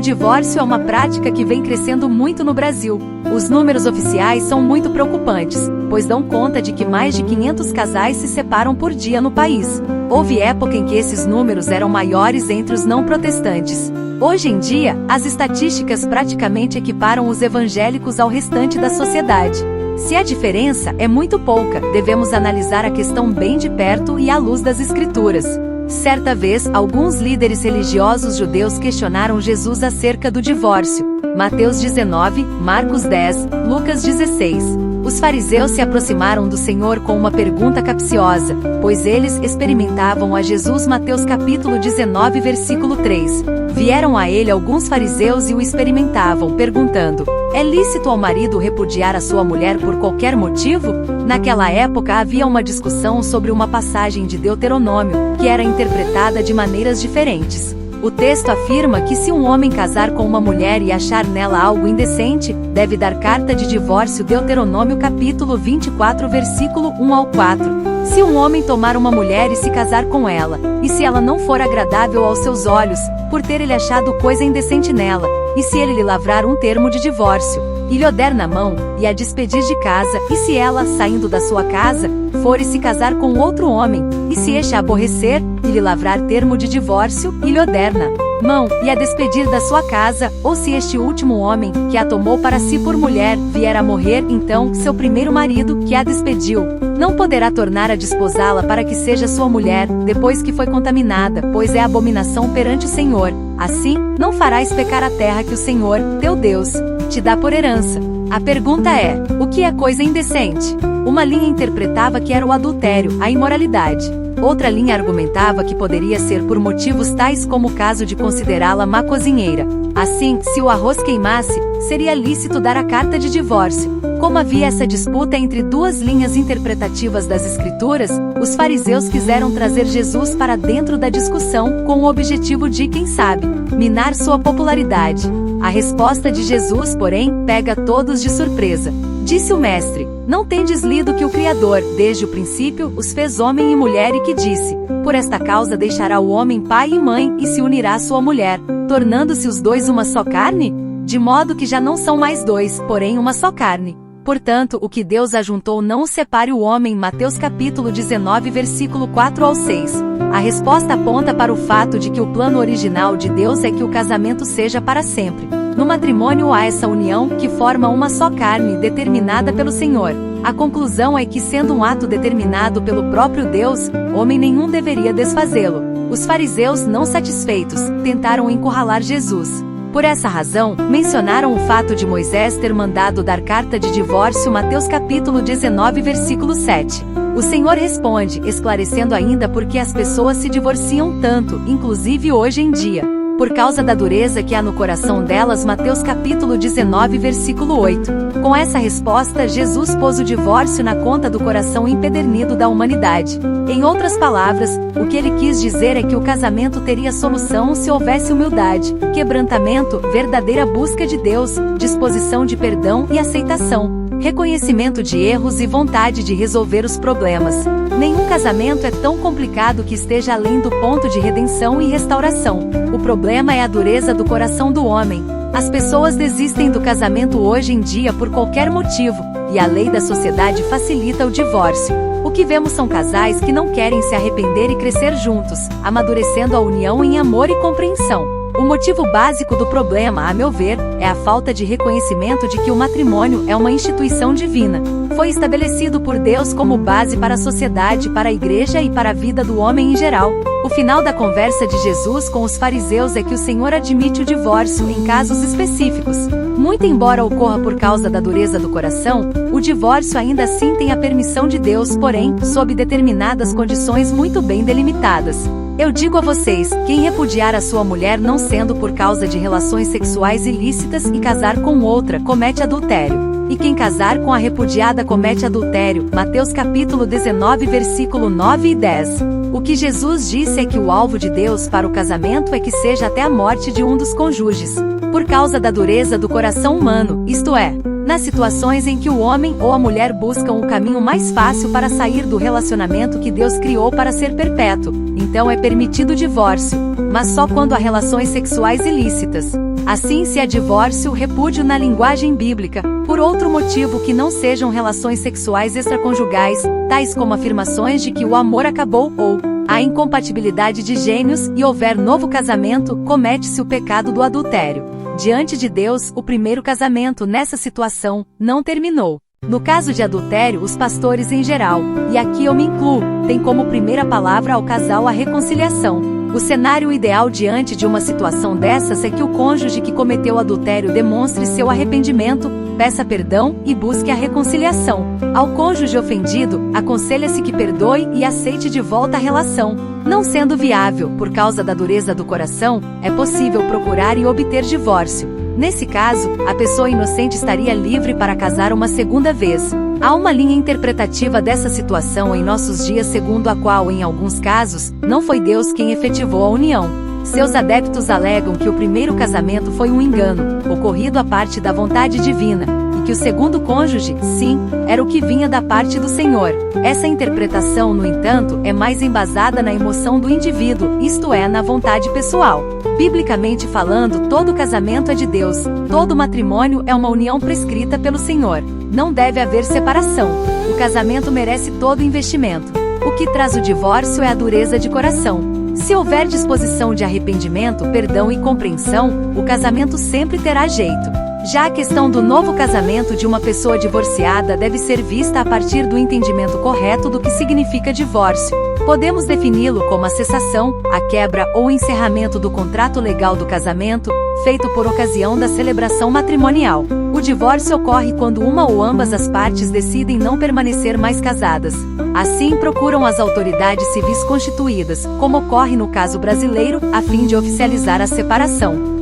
divórcio é uma prática que vem crescendo muito no Brasil. Os números oficiais são muito preocupantes, pois dão conta de que mais de 500 casais se separam por dia no país. Houve época em que esses números eram maiores entre os não protestantes. Hoje em dia, as estatísticas praticamente equiparam os evangélicos ao restante da sociedade. Se a diferença é muito pouca, devemos analisar a questão bem de perto e à luz das Escrituras. Certa vez, alguns líderes religiosos judeus questionaram Jesus acerca do divórcio. Mateus 19, Marcos 10, Lucas 16. Os fariseus se aproximaram do Senhor com uma pergunta capciosa, pois eles experimentavam a Jesus. Mateus capítulo 19, versículo 3. Vieram a ele alguns fariseus e o experimentavam, perguntando: é lícito ao marido repudiar a sua mulher por qualquer motivo? Naquela época havia uma discussão sobre uma passagem de Deuteronômio, que era interpretada de maneiras diferentes. O texto afirma que se um homem casar com uma mulher e achar nela algo indecente, deve dar carta de divórcio. Deuteronômio capítulo 24, versículo 1 ao 4. Se um homem tomar uma mulher e se casar com ela, e se ela não for agradável aos seus olhos, por ter ele achado coisa indecente nela, e se ele lhe lavrar um termo de divórcio, e lhe o der na mão, e a despedir de casa, e se ela, saindo da sua casa, for e se casar com outro homem, e se este a aborrecer, e lhe lavrar termo de divórcio, e lhe o der na mão, e a despedir da sua casa, ou se este último homem, que a tomou para si por mulher, vier a morrer, então, seu primeiro marido, que a despediu, não poderá tornar a desposá-la para que seja sua mulher, depois que foi contaminada, pois é abominação perante o Senhor. Assim, não farás pecar a terra que o Senhor, teu Deus, te dá por herança. A pergunta é: o que é coisa indecente? Uma linha interpretava que era o adultério, a imoralidade. Outra linha argumentava que poderia ser por motivos tais como o caso de considerá-la má cozinheira. Assim, se o arroz queimasse, seria lícito dar a carta de divórcio. Como havia essa disputa entre duas linhas interpretativas das Escrituras, os fariseus quiseram trazer Jesus para dentro da discussão, com o objetivo de, quem sabe, minar sua popularidade. A resposta de Jesus, porém, pega todos de surpresa. Disse o mestre: não tendes lido que o Criador, desde o princípio, os fez homem e mulher, e que disse: por esta causa deixará o homem pai e mãe, e se unirá à sua mulher, tornando-se os dois uma só carne? De modo que já não são mais dois, porém uma só carne. Portanto, o que Deus ajuntou não o separe o homem. Mateus capítulo 19, versículo 4 ao 6. A resposta aponta para o fato de que o plano original de Deus é que o casamento seja para sempre. No matrimônio há essa união, que forma uma só carne, determinada pelo Senhor. A conclusão é que, sendo um ato determinado pelo próprio Deus, homem nenhum deveria desfazê-lo. Os fariseus, não satisfeitos, tentaram encurralar Jesus. Por essa razão, mencionaram o fato de Moisés ter mandado dar carta de divórcio. Mateus capítulo 19, versículo 7. O Senhor responde, esclarecendo ainda por que as pessoas se divorciam tanto, inclusive hoje em dia. Por causa da dureza que há no coração delas. Mateus capítulo 19, versículo 8. Com essa resposta, Jesus pôs o divórcio na conta do coração empedernido da humanidade. Em outras palavras, o que ele quis dizer é que o casamento teria solução se houvesse humildade, quebrantamento, verdadeira busca de Deus, disposição de perdão e aceitação, reconhecimento de erros e vontade de resolver os problemas. Nenhum casamento é tão complicado que esteja além do ponto de redenção e restauração. O problema é a dureza do coração do homem. As pessoas desistem do casamento hoje em dia por qualquer motivo, e a lei da sociedade facilita o divórcio. O que vemos são casais que não querem se arrepender e crescer juntos, amadurecendo a união em amor e compreensão. O motivo básico do problema, a meu ver, é a falta de reconhecimento de que o matrimônio é uma instituição divina. Foi estabelecido por Deus como base para a sociedade, para a igreja e para a vida do homem em geral. O final da conversa de Jesus com os fariseus é que o Senhor admite o divórcio em casos específicos. Muito embora ocorra por causa da dureza do coração, o divórcio ainda assim tem a permissão de Deus, porém, sob determinadas condições muito bem delimitadas. Eu digo a vocês, quem repudiar a sua mulher não sendo por causa de relações sexuais ilícitas e casar com outra, comete adultério. E quem casar com a repudiada comete adultério. Mateus capítulo 19, versículo 9 e 10. O que Jesus disse é que o alvo de Deus para o casamento é que seja até a morte de um dos cônjuges. Por causa da dureza do coração humano, isto é, nas situações em que o homem ou a mulher buscam o caminho mais fácil para sair do relacionamento que Deus criou para ser perpétuo, então é permitido o divórcio, mas só quando há relações sexuais ilícitas. Assim, se é divórcio, repúdio na linguagem bíblica, por outro motivo que não sejam relações sexuais extraconjugais, tais como afirmações de que o amor acabou ou há incompatibilidade de gênios e houver novo casamento, comete-se o pecado do adultério. Diante de Deus, o primeiro casamento nessa situação não terminou. No caso de adultério, os pastores em geral, e aqui eu me incluo, têm como primeira palavra ao casal a reconciliação. O cenário ideal diante de uma situação dessas é que o cônjuge que cometeu adultério demonstre seu arrependimento, peça perdão e busque a reconciliação. Ao cônjuge ofendido, aconselha-se que perdoe e aceite de volta a relação. Não sendo viável, por causa da dureza do coração, é possível procurar e obter divórcio. Nesse caso, a pessoa inocente estaria livre para casar uma segunda vez. Há uma linha interpretativa dessa situação em nossos dias segundo a qual, em alguns casos, não foi Deus quem efetivou a união. Seus adeptos alegam que o primeiro casamento foi um engano, ocorrido à parte da vontade divina, e que o segundo cônjuge, sim, era o que vinha da parte do Senhor. Essa interpretação, no entanto, é mais embasada na emoção do indivíduo, isto é, na vontade pessoal. Biblicamente falando, todo casamento é de Deus, todo matrimônio é uma união prescrita pelo Senhor. Não deve haver separação. O casamento merece todo investimento. O que traz o divórcio é a dureza de coração. Se houver disposição de arrependimento, perdão e compreensão, o casamento sempre terá jeito. Já a questão do novo casamento de uma pessoa divorciada deve ser vista a partir do entendimento correto do que significa divórcio. Podemos defini-lo como a cessação, a quebra ou o encerramento do contrato legal do casamento, feito por ocasião da celebração matrimonial. O divórcio ocorre quando uma ou ambas as partes decidem não permanecer mais casadas. Assim, procuram as autoridades civis constituídas, como ocorre no caso brasileiro, a fim de oficializar a separação.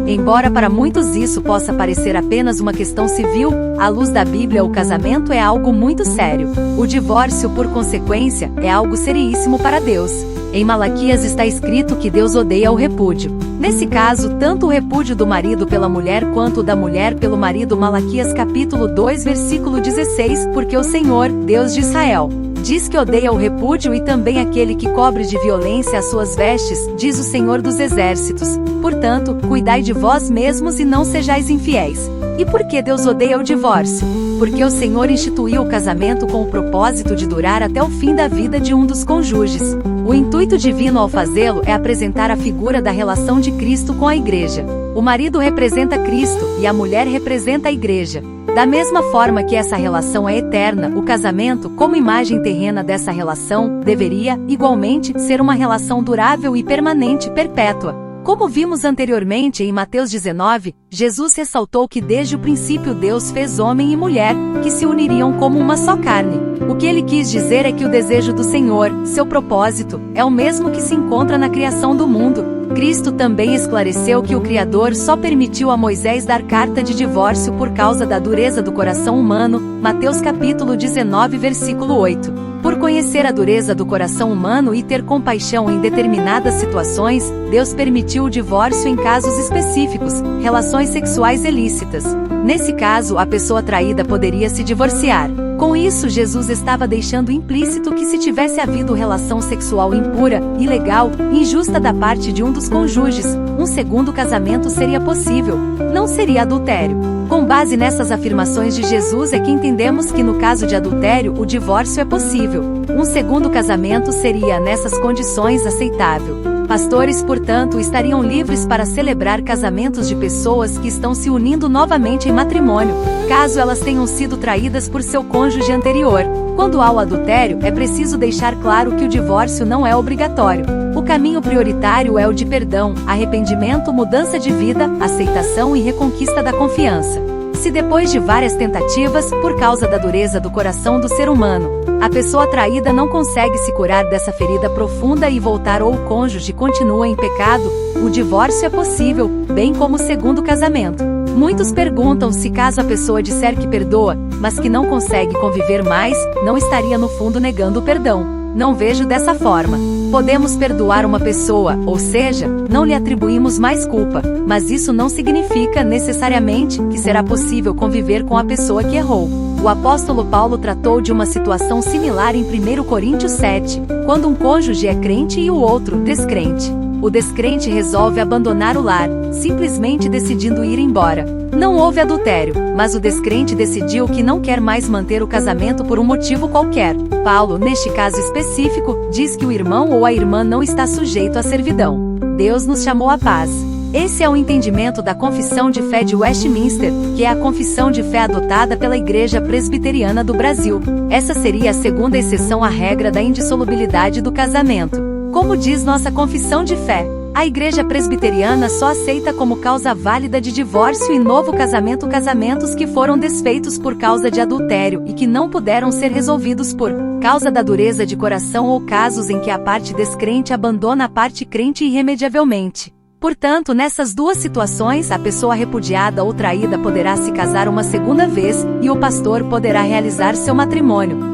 Embora para muitos isso possa parecer apenas uma questão civil, à luz da Bíblia o casamento é algo muito sério. O divórcio, por consequência, é algo seríssimo para Deus. Em Malaquias está escrito que Deus odeia o repúdio. Nesse caso, tanto o repúdio do marido pela mulher quanto o da mulher pelo marido. Malaquias capítulo 2 versículo 16, porque o Senhor, Deus de Israel, diz que odeia o repúdio e também aquele que cobre de violência as suas vestes, diz o Senhor dos Exércitos. Portanto, cuidai de vós mesmos e não sejais infiéis. E por que Deus odeia o divórcio? Porque o Senhor instituiu o casamento com o propósito de durar até o fim da vida de um dos cônjuges. O intuito divino ao fazê-lo é apresentar a figura da relação de Cristo com a Igreja. O marido representa Cristo e a mulher representa a Igreja. Da mesma forma que essa relação é eterna, o casamento, como imagem terrena dessa relação, deveria, igualmente, ser uma relação durável e permanente, perpétua. Como vimos anteriormente em Mateus 19, Jesus ressaltou que desde o princípio Deus fez homem e mulher, que se uniriam como uma só carne. O que ele quis dizer é que o desejo do Senhor, seu propósito, é o mesmo que se encontra na criação do mundo. Cristo também esclareceu que o Criador só permitiu a Moisés dar carta de divórcio por causa da dureza do coração humano, Mateus capítulo 19 versículo 8. Por conhecer a dureza do coração humano e ter compaixão em determinadas situações, Deus permitiu o divórcio em casos específicos, relações sexuais ilícitas. Nesse caso, a pessoa traída poderia se divorciar. Com isso, Jesus estava deixando implícito que se tivesse havido relação sexual impura, ilegal, injusta da parte de um dos cônjuges, um segundo casamento seria possível. Não seria adultério. Com base nessas afirmações de Jesus é que entendemos que no caso de adultério o divórcio é possível. Um segundo casamento seria, nessas condições, aceitável. Pastores, portanto, estariam livres para celebrar casamentos de pessoas que estão se unindo novamente em matrimônio, caso elas tenham sido traídas por seu cônjuge anterior. Quando há o adultério, é preciso deixar claro que o divórcio não é obrigatório. O caminho prioritário é o de perdão, arrependimento, mudança de vida, aceitação e reconquista da confiança. Se depois de várias tentativas, por causa da dureza do coração do ser humano, a pessoa traída não consegue se curar dessa ferida profunda e voltar ou o cônjuge continua em pecado, o divórcio é possível, bem como o segundo casamento. Muitos perguntam se caso a pessoa disser que perdoa, mas que não consegue conviver mais, não estaria no fundo negando o perdão. Não vejo dessa forma. Podemos perdoar uma pessoa, ou seja, não lhe atribuímos mais culpa, mas isso não significa necessariamente que será possível conviver com a pessoa que errou. O apóstolo Paulo tratou de uma situação similar em 1 Coríntios 7, quando um cônjuge é crente e o outro descrente. O descrente resolve abandonar o lar, simplesmente decidindo ir embora. Não houve adultério, mas o descrente decidiu que não quer mais manter o casamento por um motivo qualquer. Paulo, neste caso específico, diz que o irmão ou a irmã não está sujeito à servidão. Deus nos chamou à paz. Esse é o entendimento da Confissão de Fé de Westminster, que é a confissão de fé adotada pela Igreja Presbiteriana do Brasil. Essa seria a segunda exceção à regra da indissolubilidade do casamento. Como diz nossa confissão de fé, a Igreja Presbiteriana só aceita como causa válida de divórcio e novo casamento casamentos que foram desfeitos por causa de adultério e que não puderam ser resolvidos por causa da dureza de coração ou casos em que a parte descrente abandona a parte crente irremediavelmente. Portanto, nessas duas situações, a pessoa repudiada ou traída poderá se casar uma segunda vez e o pastor poderá realizar seu matrimônio.